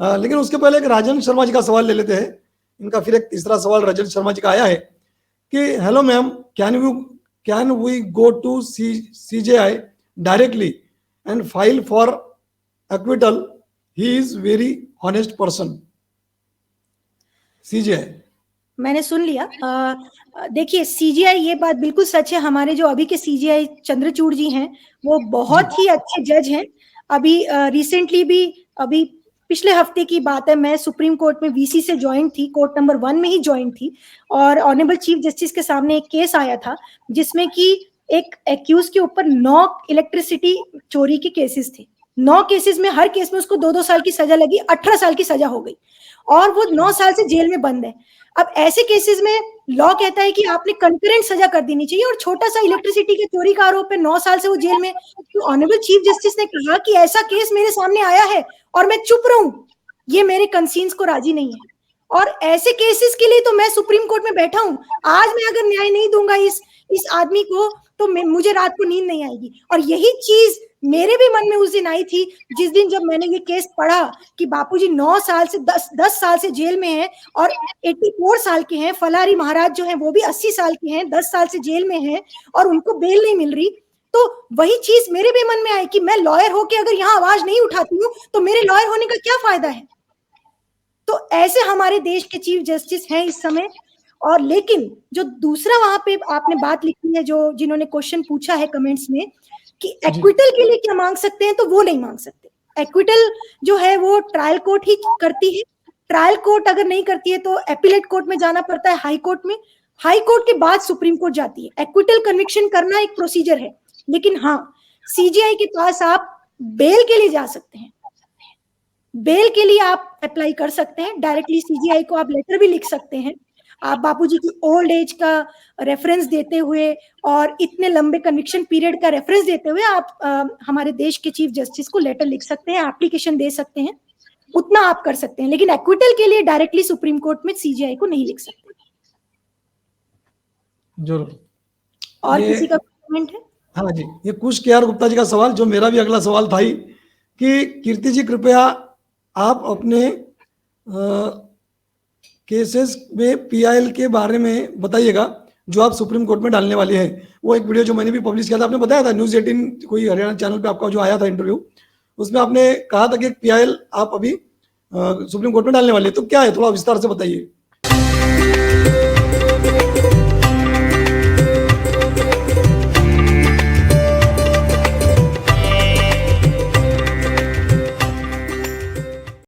लेकिन उसके पहले एक राजन शर्मा जी का सवाल ले लेते हैं। इनका फिर एक तीसरा सवाल राजन शर्मा जी का आया है कि hello ma'am, can we go to CJI directly and file for acquittal, he is very honest person. CJI मैंने सुन लिया। देखिए CJI, ये बात बिल्कुल सच है, हमारे जो अभी के CJI चंद्रचूड़ जी हैं वो बहुत ही अच्छे जज हैं। अभी रिसेंटली भी, अभी पिछले हफ्ते की बात है, मैं सुप्रीम कोर्ट में VC से ज्वाइन थी, कोर्ट नंबर 1 में ही ज्वाइन थी, और ऑनरेबल चीफ जस्टिस के सामने एक केस आया था जिसमें कि एक एक्यूज के ऊपर 9 इलेक्ट्रिसिटी चोरी के केसेस थे। 9 केसेस में हर केस में उसको 2-2 साल की सजा लगी, 18 साल की सजा हो गई, और वो 9 साल से जेल में बंद है। अब ऐसे केसेस में लॉ कहता है कि आपने कंकरेंट सजा कर देनी चाहिए, और छोटा सा इलेक्ट्रिसिटी के चोरी का आरोप है, 9 साल से वो जेल में। तो ऑनरेबल चीफ जस्टिस ने कहा कि ऐसा केस मेरे सामने आया है और मैं चुप रहूं, ये मेरे कंसीन्स को राजी नहीं है, और ऐसे केसेस के लिए तो मैं सुप्रीम कोर्ट में बैठा हूं। आज मैं अगर न्याय नहीं दूंगा इस आदमी को, तो मुझे रात को नींद नहीं आएगी। और यही चीज मेरे भी मन में उस दिन आई थी जिस दिन जब मैंने ये केस पढ़ा कि बापूजी 9 साल से 10 साल से जेल में हैं, और 84 साल के हैं। फलारी महाराज जो हैं वो भी 80 साल के हैं, 10 साल से जेल में हैं, और उनको बेल नहीं मिल रही। तो वही चीज मेरे भी मन में आई कि मैं लॉयर होके अगर यहाँ आवाज नहीं उठाती हूँ तो मेरे लॉयर होने का क्या फायदा है। तो ऐसे हमारे देश के चीफ जस्टिस हैं इस समय। और लेकिन जो दूसरा वहां पे आपने बात लिखी है, जो जिन्होंने क्वेश्चन पूछा है कमेंट्स में कि एक्विटल के लिए क्या मांग सकते हैं, तो वो नहीं मांग सकते। एक्विटल जो है वो ट्रायल कोर्ट ही करती है। ट्रायल कोर्ट अगर नहीं करती है तो एपिलेट कोर्ट में जाना पड़ता है, हाई कोर्ट में। हाई कोर्ट के बाद सुप्रीम कोर्ट जाती है। एक्विटल कन्विक्शन करना एक प्रोसीजर है, लेकिन हाँ, CJI के पास आप बेल के लिए जा सकते हैं। बेल के लिए आप अप्लाई कर सकते हैं, डायरेक्टली CJI को आप लेटर भी लिख सकते हैं। आप बापूजी की ओल्ड एज का रेफरेंस देते हुए और इतने लंबे कन्विक्शन पीरियड का रेफरेंस देते हुए आप हमारे देश के चीफ जस्टिस को लेटर लिख सकते हैं, एप्लीकेशन दे सकते हैं, उतना आप कर सकते हैं। लेकिन एक्विटल के लिए डायरेक्टली सुप्रीम कोर्ट में CJI को नहीं लिख सकते। जरूर। और किसी का कमेंट है? हाँ जी, ये कुश KR गुप्ता जी का सवाल, जो मेरा भी अगला सवाल था ही, कि कीर्ति जी कृपया आप अपने केसेस में PIL के बारे में बताइएगा जो आप सुप्रीम कोर्ट में डालने वाले हैं। वो एक वीडियो जो मैंने भी पब्लिश किया था, आपने बताया था न्यूज़ 18 कोई हरियाणा चैनल पे आपका जो आया था इंटरव्यू, उसमें आपने कहा था कि PIL आप अभी सुप्रीम कोर्ट में डालने वाले हैं। तो क्या है, थोड़ा विस्तार से बताइए।